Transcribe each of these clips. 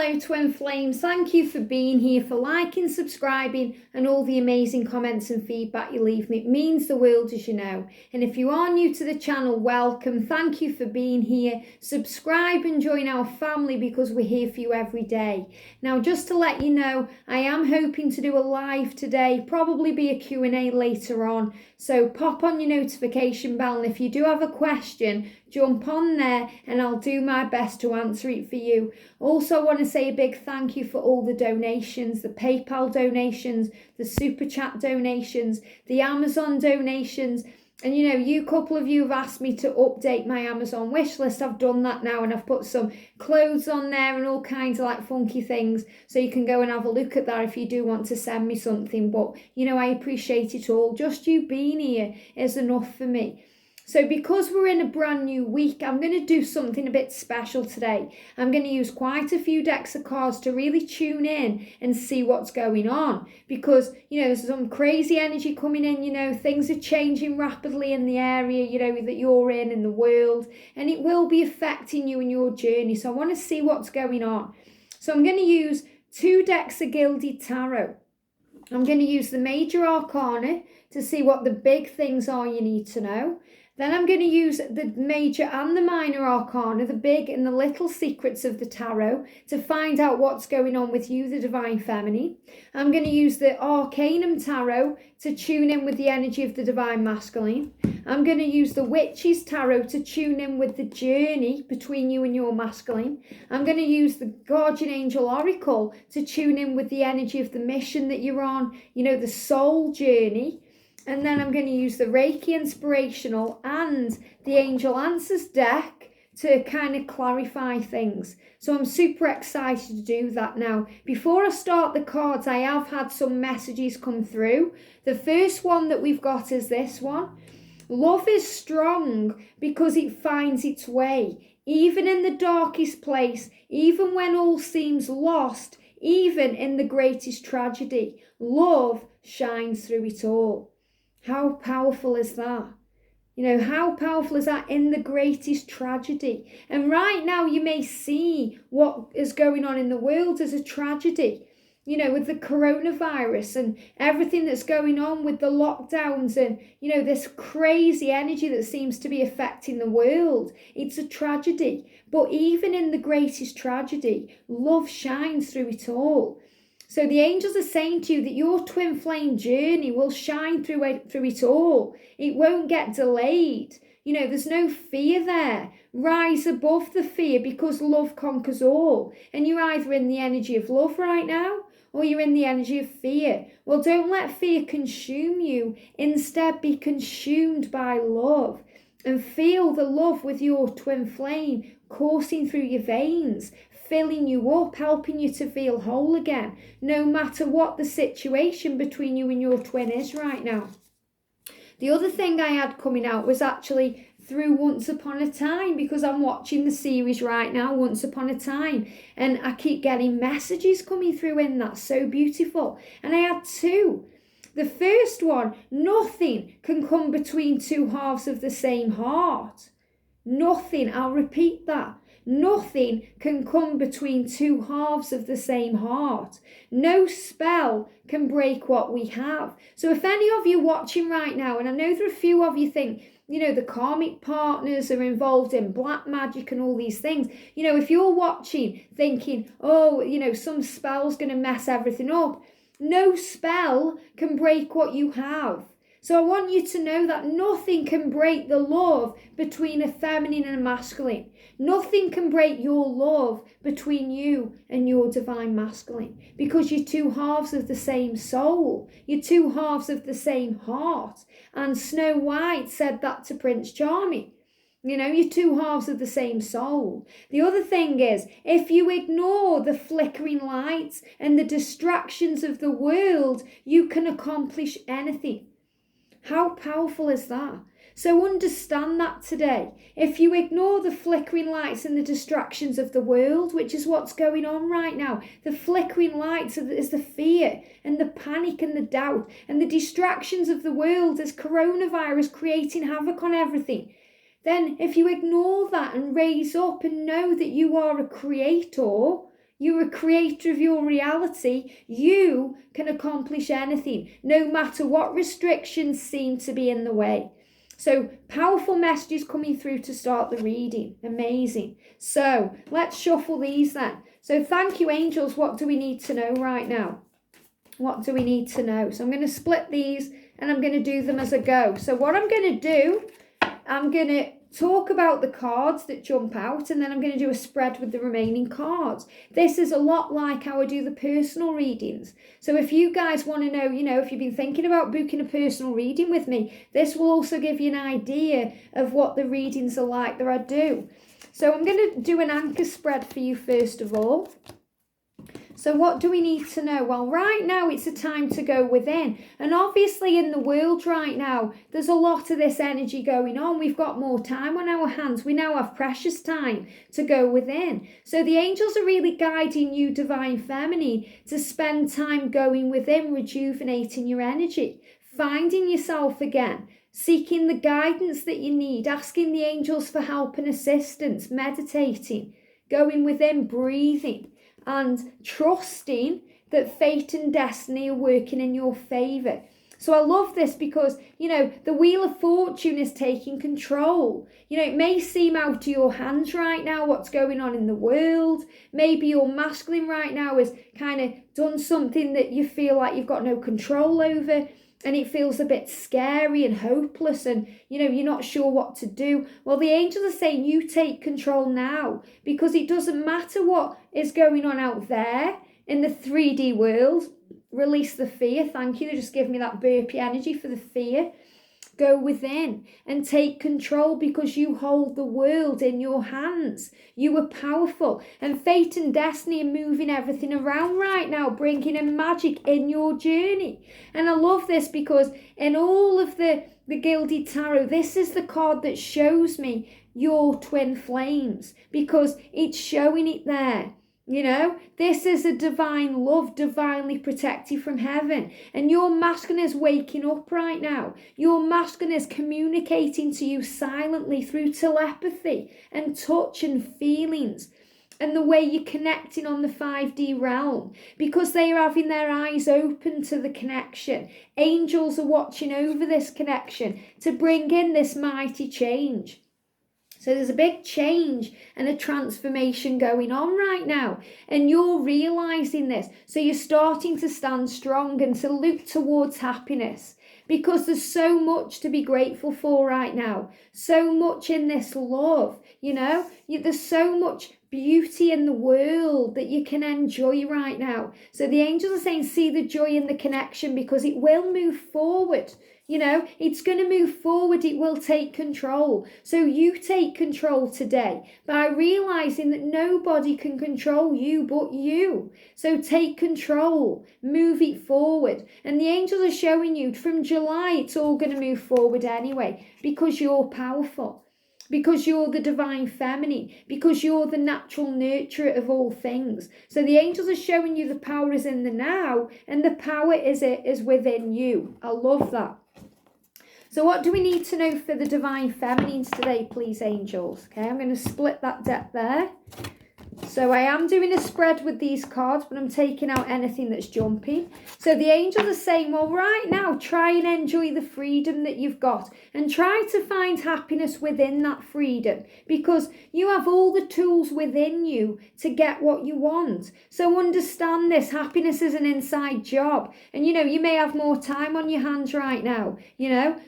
Hello Twin Flames, thank you for being here, for liking, subscribing and all the amazing comments and feedback you leave me. It means the world, as you know. And if you are new to the channel, welcome. Thank you for being here. Subscribe and join our family because we're here for you every day. Now, just to let you know, I am hoping to do a live today, probably be a Q&A later on. So pop on your notification bell, and if you do have a question, jump on there and I'll do my best to answer it for you. Also, I want to say a big thank you for all the donations, the PayPal donations, the Super Chat donations, the Amazon donations. And you know, you couple of you have asked me to update my Amazon wish list. I've done that now, and I've put some clothes on there and all kinds of like funky things. So you can go and have a look at that if you do want to send me something. But you know, I appreciate it all. Just you being here is enough for me. So because we're in a brand new week, I'm going to do something a bit special today. I'm going to use quite a few decks of cards to really tune in and see what's going on. Because, you know, there's some crazy energy coming in, you know, things are changing rapidly in the area, you know, that you're in the world. And it will be affecting you in your journey. So I want to see what's going on. So I'm going to use 2 decks of Gilded Tarot. I'm going to use the Major Arcana to see what the big things are you need to know. Then I'm going to use the Major and the Minor Arcana, the big and the little secrets of the tarot, to find out what's going on with you, the Divine Feminine. I'm going to use the Arcanum Tarot to tune in with the energy of the Divine Masculine. I'm going to use the Witch's Tarot to tune in with the journey between you and your masculine. I'm going to use the Guardian Angel Oracle to tune in with the energy of the mission that you're on, you know, the soul journey. And then I'm going to use the Reiki Inspirational and the Angel Answers deck to kind of clarify things. So I'm super excited to do that now. Before I start the cards, I have had some messages come through. The first one that we've got is this one. Love is strong because it finds its way. Even in the darkest place, even when all seems lost, even in the greatest tragedy, love shines through it all. How powerful is that? You know, how powerful is that in the greatest tragedy? And right now you may see what is going on in the world as a tragedy. You know, with the coronavirus and everything that's going on with the lockdowns and, you know, this crazy energy that seems to be affecting the world. It's a tragedy. But even in the greatest tragedy, love shines through it all. So the angels are saying to you that your twin flame journey will shine through it all. It won't get delayed. You know, there's no fear there. Rise above the fear because love conquers all. And you're either in the energy of love right now or you're in the energy of fear. Well, don't let fear consume you. Instead, be consumed by love and feel the love with your twin flame coursing through your veins, filling you up, helping you to feel whole again, no matter what the situation between you and your twin is right now. The other thing I had coming out was actually through Once Upon a Time, because I'm watching the series right now, Once Upon a Time, and I keep getting messages coming through in that. So beautiful. And I had 2. The first one, nothing can come between 2 halves of the same heart. Nothing, I'll repeat that. Nothing can come between 2 halves of the same heart. No spell can break what we have. So if any of you watching right now, and I know there are a few of you think, you know, the karmic partners are involved in black magic and all these things. You know, if you're watching thinking, oh, you know, some spell's going to mess everything up. No spell can break what you have. So I want you to know that nothing can break the love between a feminine and a masculine. Nothing can break your love between you and your divine masculine, because you're 2 halves of the same soul. You're 2 halves of the same heart. And Snow White said that to Prince Charming. You know, you're 2 halves of the same soul. The other thing is, if you ignore the flickering lights and the distractions of the world, you can accomplish anything. How powerful is that? So understand that today. If you ignore the flickering lights and the distractions of the world, which is what's going on right now, the flickering lights is the fear and the panic and the doubt, and the distractions of the world is coronavirus creating havoc on everything. Then if you ignore that and raise up and know that you are a creator, You're a creator of your reality. You can accomplish anything, no matter what restrictions seem to be in the way. So powerful messages coming through to start the reading. Amazing. So let's shuffle these then. So thank you, angels. What do we need to know right now? What do we need to know? So I'm going to split these and I'm going to do them as I go. So what I'm going to do, I'm going to talk about the cards that jump out, and then I'm going to do a spread with the remaining cards. This is a lot like how I do the personal readings. So if you guys want to know, if you've been thinking about booking a personal reading with me, this will also give you an idea of what the readings are like that I do. So I'm going to do an anchor spread for you first of all. So what do we need to know? Well, right now it's a time to go within. And obviously in the world right now, there's a lot of this energy going on. We've got more time on our hands. We now have precious time to go within. So the angels are really guiding you, Divine Feminine, to spend time going within, rejuvenating your energy, finding yourself again, seeking the guidance that you need, asking the angels for help and assistance, meditating, going within, breathing, and trusting that fate and destiny are working in your favour. So I love this because, the Wheel of Fortune is taking control. It may seem out of your hands right now what's going on in the world. Maybe your masculine right now has kind of done something that you feel like you've got no control over. And it feels a bit scary and hopeless and, you're not sure what to do. Well, the angels are saying you take control now, because it doesn't matter what is going on out there in the 3D world. Release the fear. Thank you. They just give me that burpy energy for the fear. Go within and take control, because you hold the world in your hands. You are powerful, and fate and destiny are moving everything around right now, bringing in magic in your journey. And I love this because in all of the Gilded Tarot, this is the card that shows me your twin flames, because it's showing it there. This is a divine love, divinely protected from heaven. And your masculine is waking up right now. Your masculine is communicating to you silently through telepathy and touch and feelings, and the way you're connecting on the 5D realm, because they are having their eyes open to the connection. Angels are watching over this connection to bring in this mighty change. So there's a big change and a transformation going on right now. And you're realizing this. So you're starting to stand strong and to look towards happiness, because there's so much to be grateful for right now. So much in this love, there's so much beauty in the world that you can enjoy right now. So the angels are saying, see the joy in the connection, because it will move forward. It's going to move forward. It will take control. So you take control today by realizing that nobody can control you but you. So take control, move it forward. And the angels are showing you from July, it's all going to move forward anyway, because you're powerful, because you're the divine feminine, because you're the natural nurturer of all things. So the angels are showing you the power is in the now, and the power is within you. I love that. So what do we need to know for the divine feminines today, please, angels? Okay, I'm going to split that deck there. So I am doing a spread with these cards, but I'm taking out anything that's jumping. So the angels are saying, well, right now, try and enjoy the freedom that you've got, and try to find happiness within that freedom, because you have all the tools within you to get what you want. So understand this, happiness is an inside job. And, you may have more time on your hands right now.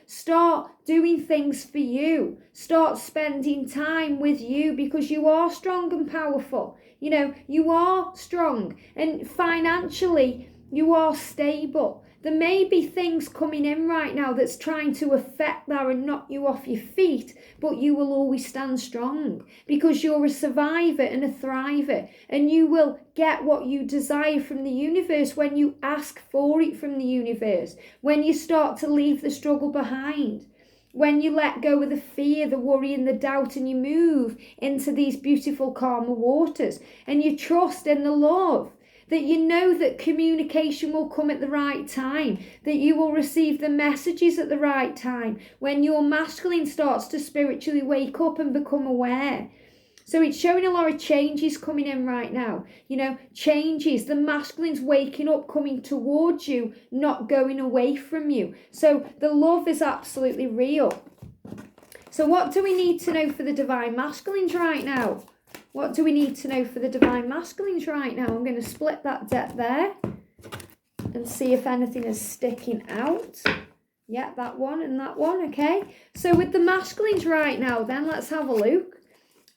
Start doing things for you. Start spending time with you, because you are strong and powerful. You are strong, and financially you are stable. There may be things coming in right now that's trying to affect that and knock you off your feet, but you will always stand strong, because you're a survivor and a thriver, and you will get what you desire from the universe when you ask for it from the universe, when you start to leave the struggle behind. When you let go of the fear, the worry and the doubt, and you move into these beautiful calmer waters, and you trust in the love, that you know that communication will come at the right time, that you will receive the messages at the right time, when your masculine starts to spiritually wake up and become aware. So it's showing a lot of changes coming in right now. You know, changes. The masculine's waking up, coming towards you, not going away from you. So the love is absolutely real. So what do we need to know for the divine masculines right now? What do we need to know for the divine masculines right now? I'm going to split that deck there and see if anything is sticking out. Yeah, that one and that one, okay? So with the masculines right now, then let's have a look.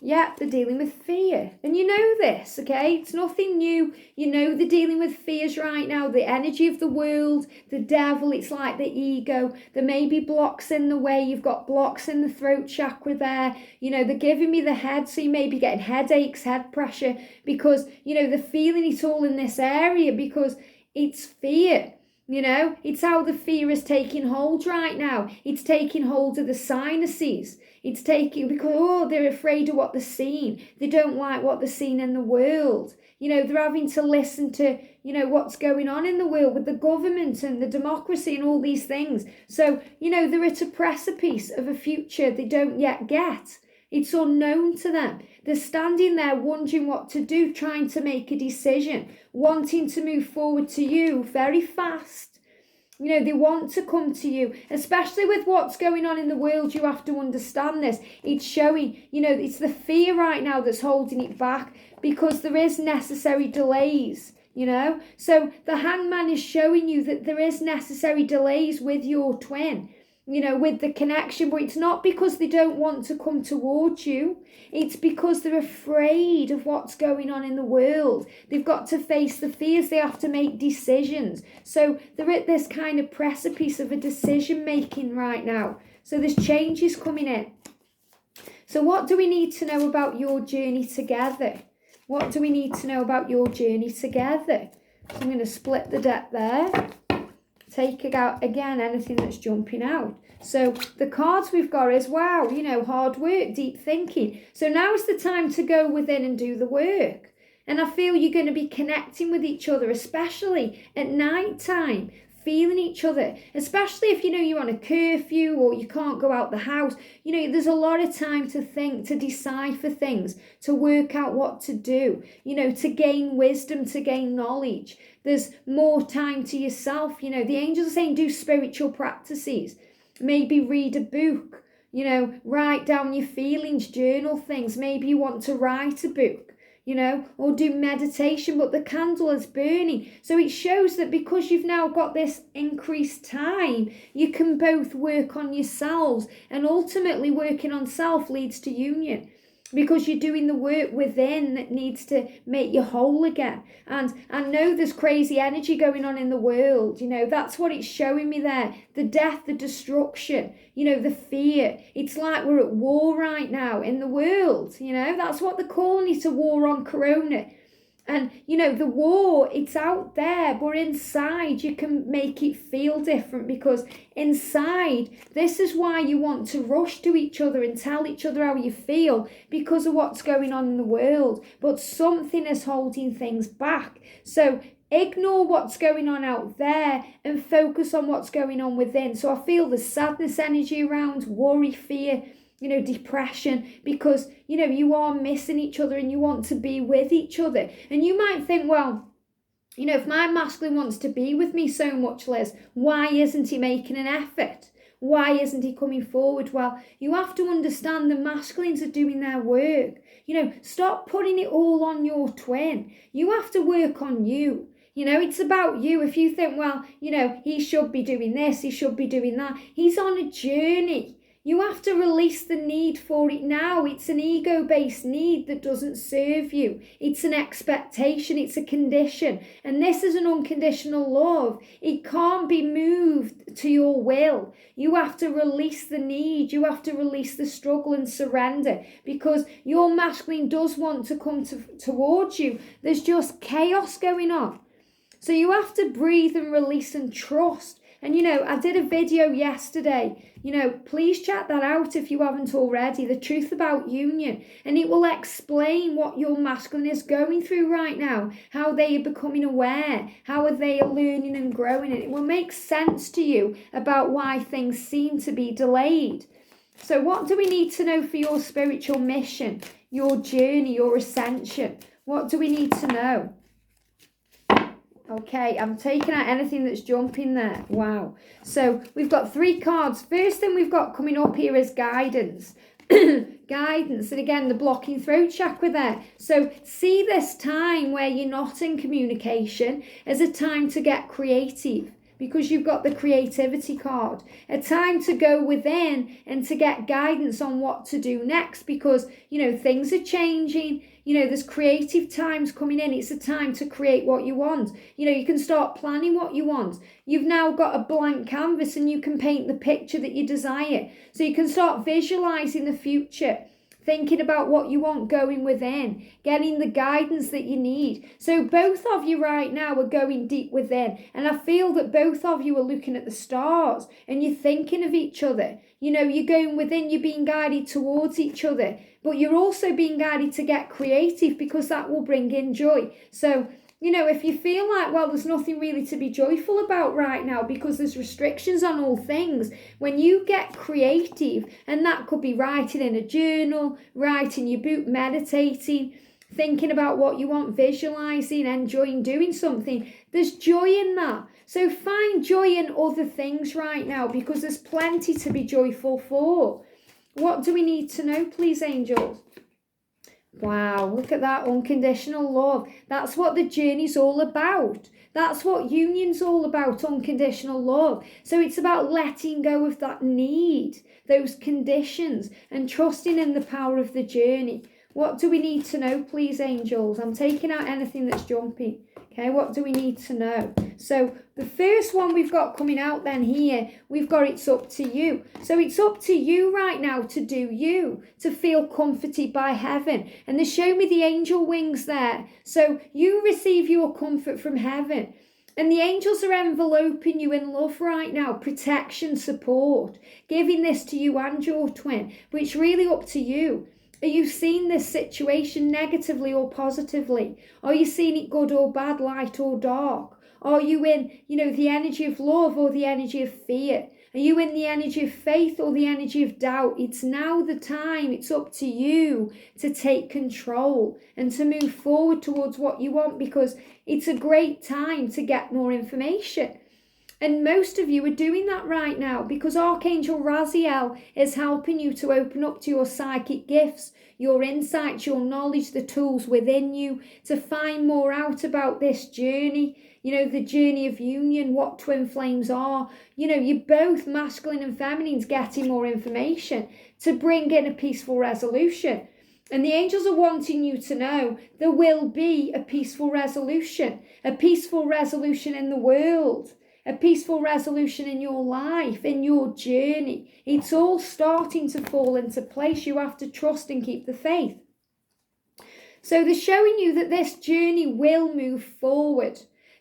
Yeah, they're dealing with fear. And you know this, okay? It's nothing new. You know they're dealing with fears right now. The energy of the world, the devil, it's like the ego. There may be blocks in the way. You've got blocks in the throat chakra there. You know, they're giving me the head, so you may be getting headaches, head pressure, because, you know, they're feeling it all in this area because it's fear. You know, it's how the fear is taking hold right now. It's taking hold of the sinuses. It's taking, because, oh, they're afraid of what they're seeing. They don't like what they're seeing in the world. You know, they're having to listen to, you know, what's going on in the world with the government and the democracy and all these things. So, you know, they're at a precipice of a future they don't yet get. It's unknown to them. They're standing there wondering what to do, trying to make a decision, wanting to move forward to you very fast. You know, they want to come to you, especially with what's going on in the world. You have to understand this. It's showing, you know, it's the fear right now that's holding it back because there is necessary delays, you know. So the hangman is showing you that there is necessary delays with your twin, you know, with the connection, but it's not because they don't want to come towards you. It's because they're afraid of what's going on in the world. They've got to face the fears. They have to make decisions. So they're at this kind of precipice of a decision making right now. So there's changes coming in. So what do we need to know about your journey together? What do we need to know about your journey together? So I'm going to split the deck there. Take out, again, anything that's jumping out. So the cards we've got is, wow, you know, hard work, deep thinking. So now is the time to go within and do the work. And I feel you're going to be connecting with each other, especially at night time, feeling each other, especially if, you know, you're on a curfew or you can't go out the house. You know, there's a lot of time to think, to decipher things, to work out what to do, you know, to gain wisdom, to gain knowledge. There's more time to yourself. You know, the angels are saying do spiritual practices. Maybe read a book, you know, write down your feelings, journal things. Maybe you want to write a book, you know, or do meditation, but the candle is burning. So it shows that because you've now got this increased time, you can both work on yourselves, and ultimately working on self leads to union. Because you're doing the work within that needs to make you whole again. And I know there's crazy energy going on in the world. You know, that's what it's showing me there. The death, the destruction, you know, the fear. It's like we're at war right now in the world. You know, that's what they're calling it, a war on corona. And, you know, the war, it's out there, but inside you can make it feel different, because inside, this is why you want to rush to each other and tell each other how you feel, because of what's going on in the world. But something is holding things back. So ignore what's going on out there and focus on what's going on within. So I feel the sadness energy around, worry, fear, you know, depression, because, you know, you are missing each other and you want to be with each other. And you might think, well, you know, if my masculine wants to be with me so much, Liz, why isn't he making an effort? Why isn't he coming forward? Well, you have to understand the masculines are doing their work. You know, stop putting it all on your twin. You have to work on you. You know, it's about you. If you think, well, you know, he should be doing this, he should be doing that. He's on a journey. You have to release the need for it now. It's an ego-based need that doesn't serve you. It's an expectation. It's a condition. And this is an unconditional love. It can't be moved to your will. You have to release the need. You have to release the struggle and surrender, because your masculine does want to come towards you. There's just chaos going on. So you have to breathe and release and trust. And, you know, I did a video yesterday. You know, please check that out if you haven't already. The Truth About Union. And it will explain what your masculine is going through right now. How they are becoming aware. How are they learning and growing. And it will make sense to you about why things seem to be delayed. So what do we need to know for your spiritual mission? your journey, your ascension. What do we need to know? Okay, I'm taking out anything that's jumping there. Wow. So we've got 3 cards. First thing we've got coming up here is guidance. Guidance, and again, the blocking throat chakra there. So see this time where you're not in communication as a time to get creative, because you've got the creativity card. A time to go within and to get guidance on what to do next, because, you know, things are changing. You know, there's creative times coming in. It's a time to create what you want. You know, you can start planning what you want. You've now got a blank canvas and you can paint the picture that you desire. So you can start visualizing the future, thinking about what you want, going within, getting the guidance that you need. So both of you right now are going deep within. And I feel that both of you are looking at the stars and you're thinking of each other. You know, you're going within, you're being guided towards each other. But you're also being guided to get creative, because that will bring in joy. So, you know, if you feel like, well, there's nothing really to be joyful about right now because there's restrictions on all things, when you get creative, and that could be writing in a journal, writing your book, meditating, thinking about what you want, visualizing, enjoying doing something, there's joy in that. So find joy in other things right now, because there's plenty to be joyful for. What do we need to know, please, angels? Wow, look at that, unconditional love. That's what the journey's all about. That's what union's all about, unconditional love. So it's about letting go of that need, those conditions, and trusting in the power of the journey. What do we need to know, please, angels? I'm taking out anything that's jumping. Okay, what do we need to know? So the first one we've got coming out then here, we've got it's up to you. So it's up to you right now to do you, to feel comforted by heaven. And they show me the angel wings there. So you receive your comfort from heaven. And the angels are enveloping you in love right now, protection, support, giving this to you and your twin, but it's really up to you. Are you seeing this situation negatively or positively? Are you seeing it good or bad, light or dark? Are you in, you know, the energy of love or the energy of fear? Are you in the energy of faith or the energy of doubt? It's now the time. It's up to you to take control and to move forward towards what you want, because it's a great time to get more information. And most of you are doing that right now, because Archangel Raziel is helping you to open up to your psychic gifts, your insights, your knowledge, the tools within you to find more out about this journey. You know, the journey of union, what twin flames are. You know, you're both masculine and feminines getting more information to bring in a peaceful resolution. And the angels are wanting you to know there will be a peaceful resolution in the world. A peaceful resolution in your life, in your journey. It's all starting to fall into place. You have to trust and keep the faith. So they're showing you that this journey will move forward.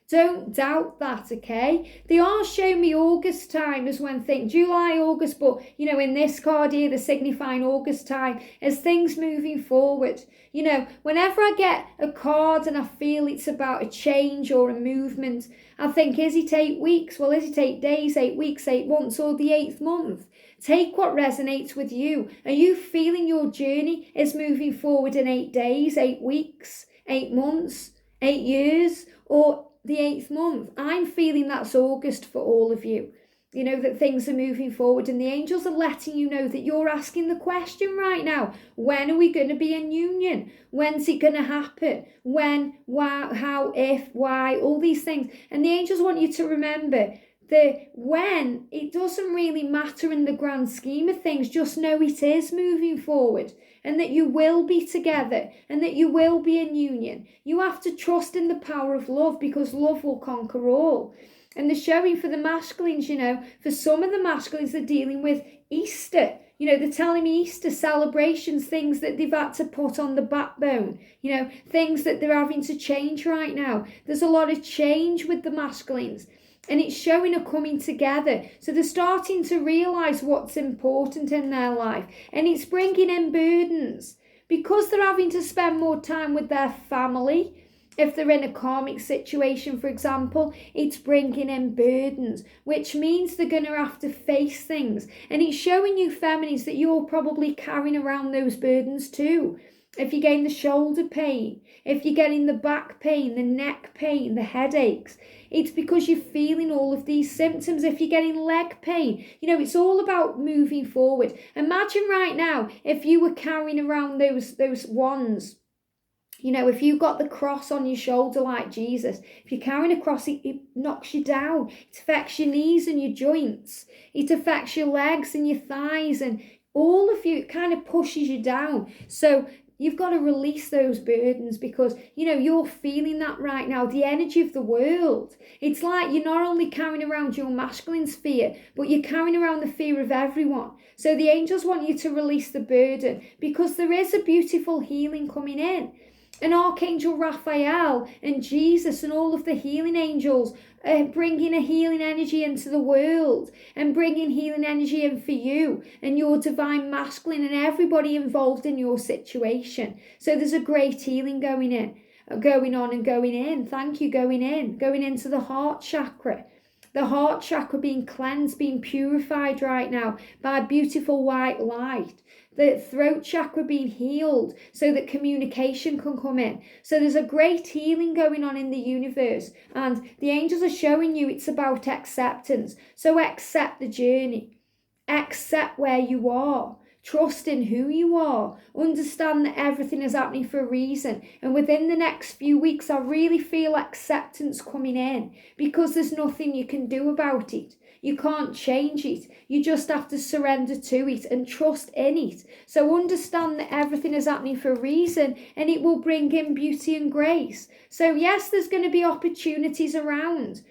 Don't doubt that, okay? They are showing me August time as when things, July, August, but, you know, in this card here, they're signifying August time as things moving forward. You know, whenever I get a card and I feel it's about a change or a movement, I think, is it 8 weeks? Well, is it 8 days, 8 weeks, 8 months, or the 8th month? Take what resonates with you. Are you feeling your journey is moving forward in 8 days, 8 weeks, 8 months, 8 years, or the 8th month? I'm feeling that's August for all of you. You know, that things are moving forward, and the angels are letting you know that you're asking the question right now. When are we going to be in union? When's it going to happen? When, why, how, if, why, all these things. And the angels want you to remember that when, it doesn't really matter in the grand scheme of things. Just know it is moving forward, and that you will be together, and that you will be in union. You have to trust in the power of love, because love will conquer all. And they're showing for the masculines, you know, for some of the masculines, they're dealing with Easter. You know, they're telling me Easter celebrations, things that they've had to put on the backbone, you know, things that they're having to change right now. There's a lot of change with the masculines, and it's showing a coming together. So they're starting to realise what's important in their life, and it's bringing in burdens because they're having to spend more time with their family. If they're in a karmic situation, for example, it's bringing in burdens, which means they're going to have to face things. And it's showing you feminines that you're probably carrying around those burdens too. if you're getting the shoulder pain, if you're getting the back pain, the neck pain, the headaches, it's because you're feeling all of these symptoms. If you're getting leg pain, it's all about moving forward. Imagine right now if you were carrying around those wands. If you got the cross on your shoulder like Jesus, if you're carrying a cross, it knocks you down. It affects your knees and your joints. It affects your legs and your thighs and all of you. It kind of pushes you down. So you've got to release those burdens because, you're feeling that right now. The energy of the world. It's like you're not only carrying around your masculine fear, but you're carrying around the fear of everyone. So the angels want you to release the burden because there is a beautiful healing coming in. And Archangel Raphael and Jesus and all of the healing angels bringing a healing energy into the world and bringing healing energy in for you and your divine masculine and everybody involved in your situation. So there's a great healing going on and going in. Thank you, going into the heart chakra. The heart chakra being cleansed, being purified right now by beautiful white light. The throat chakra being healed so that communication can come in. So there's a great healing going on in the universe. And the angels are showing you it's about acceptance. So accept the journey. Accept where you are. Trust in who you are. Understand that everything is happening for a reason. And within the next few weeks, I really feel acceptance coming in because there's nothing you can do about it. You can't change it. You just have to surrender to it and trust in it. So understand that everything is happening for a reason and it will bring in beauty and grace. So yes, there's going to be opportunities around.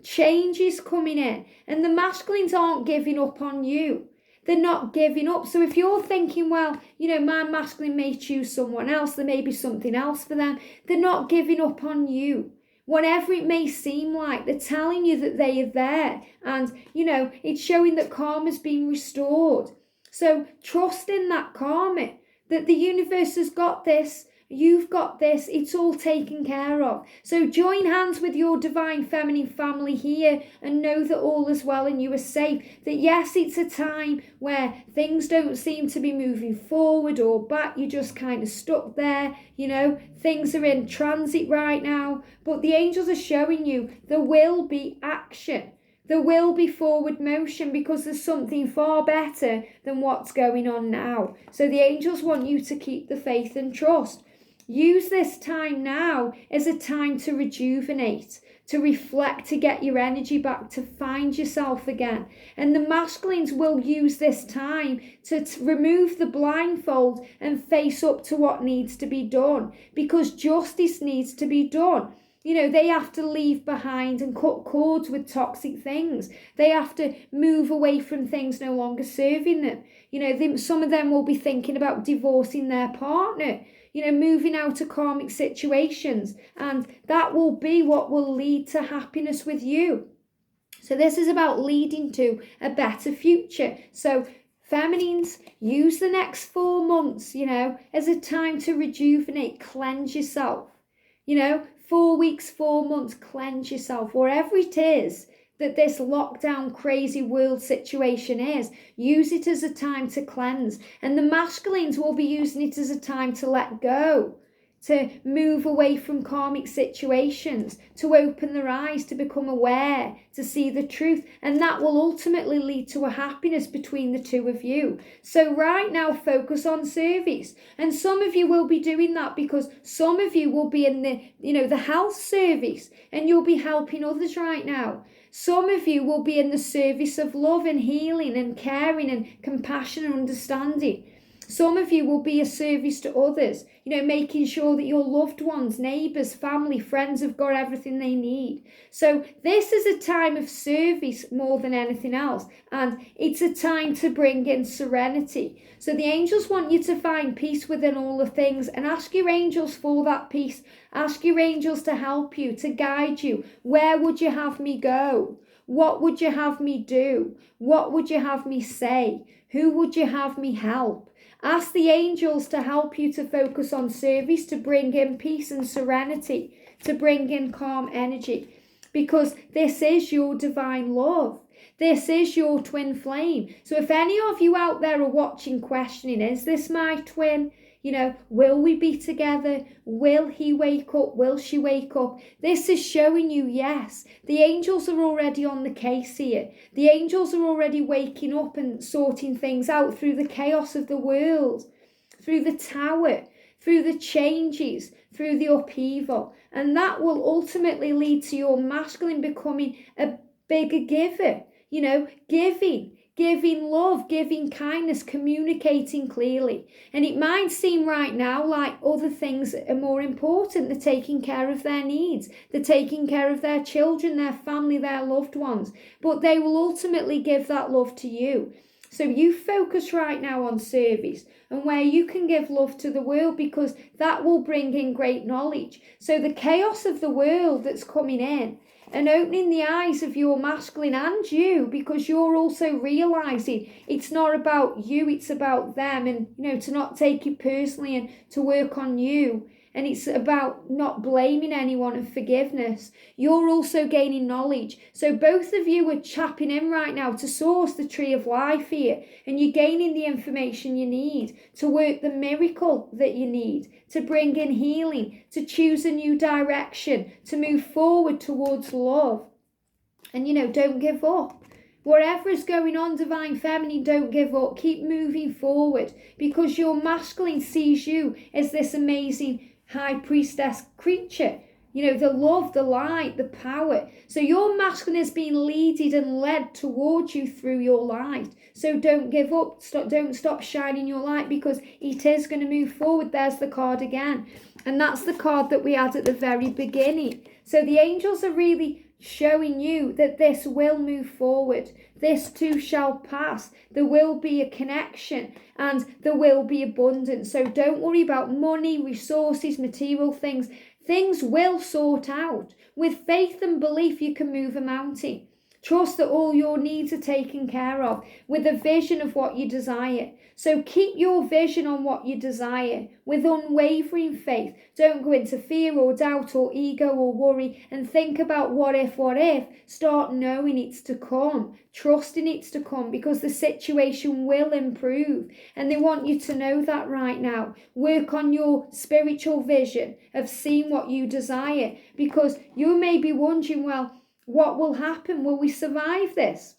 Change is coming in. And the masculines aren't giving up on you. They're not giving up. So if you're thinking, well, my masculine may choose someone else, there may be something else for them. They're not giving up on you. Whatever it may seem like, they're telling you that they are there. And, it's showing that karma's been restored. So trust in that karma, that the universe has got this. You've got this. It's all taken care of. So join hands with your divine feminine family here and know that all is well and you are safe. That yes, it's a time where things don't seem to be moving forward or back. You're just kind of stuck there. Things are in transit right now. But the angels are showing you there will be action. There will be forward motion because there's something far better than what's going on now. So the angels want you to keep the faith and trust. Use this time now as a time to rejuvenate, to reflect, to get your energy back, to find yourself again. And the masculines will use this time to remove the blindfold and face up to what needs to be done because justice needs to be done. They have to leave behind and cut cords with toxic things. They have to move away from things no longer serving them. Some of them will be thinking about divorcing their partner. Moving out of karmic situations. And that will be what will lead to happiness with you. So this is about leading to a better future. So feminines, use the next 4 months, as a time to rejuvenate, cleanse yourself. 4 weeks, 4 months, cleanse yourself. Wherever it is that this lockdown crazy world situation is, use it as a time to cleanse. And the masculines will be using it as a time to let go, to move away from karmic situations, to open their eyes, to become aware, to see the truth. And that will ultimately lead to a happiness between the two of you. So right now, focus on service. And some of you will be doing that because some of you will be in the health service and you'll be helping others right now. Some of you will be in the service of love and healing and caring and compassion and understanding. Some of you will be a service to others, making sure that your loved ones, neighbours, family, friends have got everything they need. So this is a time of service more than anything else. And it's a time to bring in serenity. So the angels want you to find peace within all the things and ask your angels for that peace. Ask your angels to help you, to guide you. Where would you have me go? What would you have me do? What would you have me say? Who would you have me help? Ask the angels to help you to focus on service, to bring in peace and serenity, to bring in calm energy, because this is your divine love. This is your twin flame. So if any of you out there are watching questioning, is this my twin? Will we be together? Will he wake up? Will she wake up? This is showing you, yes, the angels are already on the case here. The angels are already waking up and sorting things out through the chaos of the world, through the tower, through the changes, through the upheaval. And that will ultimately lead to your masculine becoming a bigger giver, giving love, giving kindness, communicating clearly. And it might seem right now like other things are more important. They're taking care of their needs. They're taking care of their children, their family, their loved ones. But they will ultimately give that love to you. So you focus right now on service and where you can give love to the world, because that will bring in great knowledge. So the chaos of the world that's coming in and opening the eyes of your masculine and you, because you're also realizing it's not about you, it's about them, and to not take it personally and to work on you. And it's about not blaming anyone and forgiveness. You're also gaining knowledge. So both of you are chapping in right now to source the tree of life here. And you're gaining the information you need to work the miracle that you need, to bring in healing, to choose a new direction, to move forward towards love. And don't give up. Whatever is going on, Divine Feminine, don't give up. Keep moving forward, because your masculine sees you as this amazing high priestess creature, the love, the light, the power. So your masculine is being leaded and led towards you through your light. So don't give up. Don't stop shining your light, because it is going to move forward. There's the card again. And that's the card that we had at the very beginning. So the angels are really showing you that this will move forward. This too shall pass. There will be a connection and there will be abundance. So don't worry about money, resources, material things. Things will sort out. With faith and belief, you can move a mountain. Trust that all your needs are taken care of with a vision of what you desire. So keep your vision on what you desire with unwavering faith. Don't go into fear or doubt or ego or worry and think about what if. Start knowing it's to come, trusting it's to come, because the situation will improve. And they want you to know that right now. Work on your spiritual vision of seeing what you desire, because you may be wondering, well, what will happen? Will we survive this?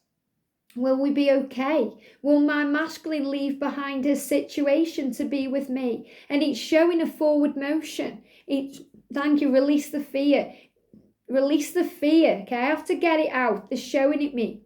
Will we be okay? Will my masculine leave behind his situation to be with me? And it's showing a forward motion. Thank you. Release the fear. Release the fear. Okay, I have to get it out. They're showing it me.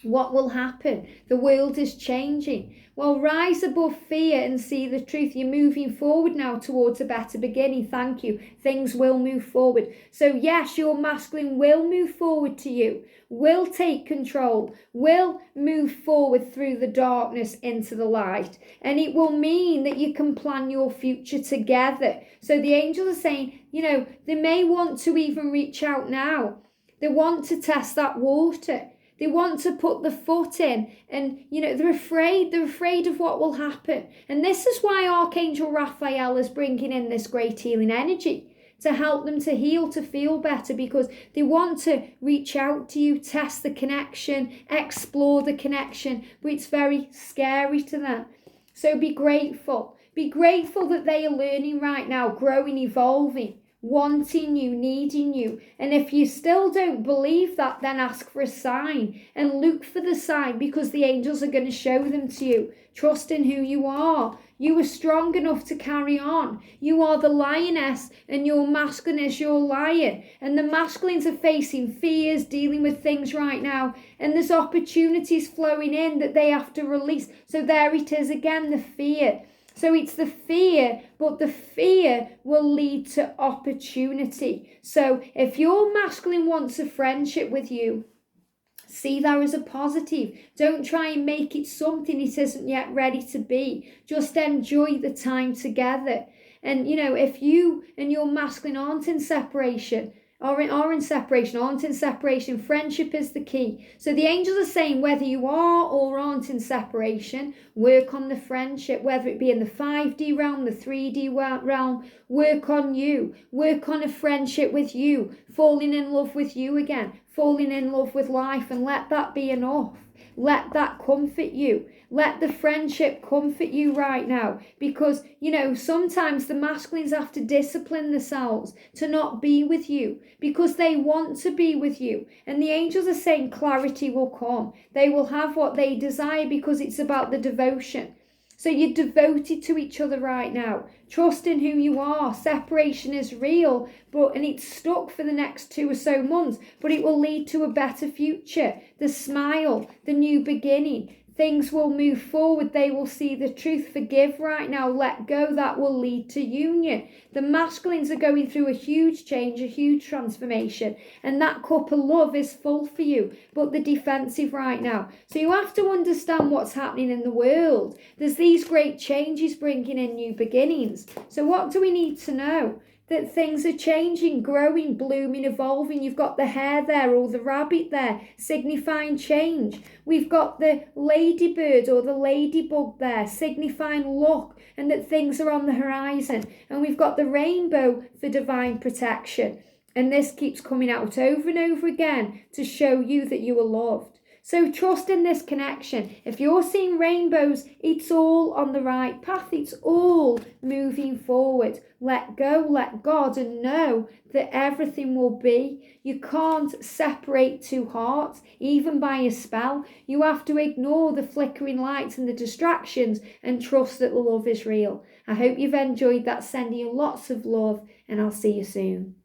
What will happen? The world is changing. Well, rise above fear and see the truth. You're moving forward now towards a better beginning. Thank you. Things will move forward. So yes, your masculine will move forward to you, will take control, will move forward through the darkness into the light. And it will mean that you can plan your future together. So the angels are saying, they may want to even reach out now. They want to test that water. They want to put the foot in, and they're afraid of what will happen. And this is why Archangel Raphael is bringing in this great healing energy to help them to heal, to feel better, because they want to reach out to you, test the connection, explore the connection, but it's very scary to them. So be grateful. Be grateful that they are learning right now, growing, evolving, wanting you, needing you. And if you still don't believe that, then ask for a sign and look for the sign, because the angels are going to show them to you. Trust in who you are. You are strong enough to carry on. You are the lioness and your masculine is your lion. And the masculines are facing fears, dealing with things right now. And there's opportunities flowing in that they have to release. So there it is again, the fear. So it's the fear, but the fear will lead to opportunity. So if your masculine wants a friendship with you, see that as a positive. Don't try and make it something it isn't yet ready to be. Just enjoy the time together. And, if you and your masculine aren't in separation, aren't in separation, friendship is the key. So the angels are saying whether you are or aren't in separation, work on the friendship, whether it be in the 5D realm, the 3D realm, work on you, work on a friendship with you, falling in love with you again, falling in love with life, and let that be enough. Let that comfort you. Let the friendship comfort you right now, because, sometimes the masculines have to discipline themselves to not be with you because they want to be with you. And the angels are saying clarity will come. They will have what they desire because it's about the devotion. So you're devoted to each other right now. Trust in who you are. Separation is real, and it's stuck for the next 2 or so months, but it will lead to a better future. The smile, the new beginning. Things will move forward. They will see the truth. Forgive right now. Let go. That will lead to union. The masculines are going through a huge change, a huge transformation. And that cup of love is full for you. But the defensive right now. So you have to understand what's happening in the world. There's these great changes bringing in new beginnings. So what do we need to know? That things are changing, growing, blooming, evolving. You've got the hare there or the rabbit there, signifying change. We've got the ladybird or the ladybug there, signifying luck and that things are on the horizon. And we've got the rainbow for divine protection. And this keeps coming out over and over again to show you that you are loved. So trust in this connection. If you're seeing rainbows, it's all on the right path. It's all moving forward. Let go, let God, and know that everything will be. You can't separate two hearts, even by a spell. You have to ignore the flickering lights and the distractions and trust that the love is real. I hope you've enjoyed that. Sending you lots of love, and I'll see you soon.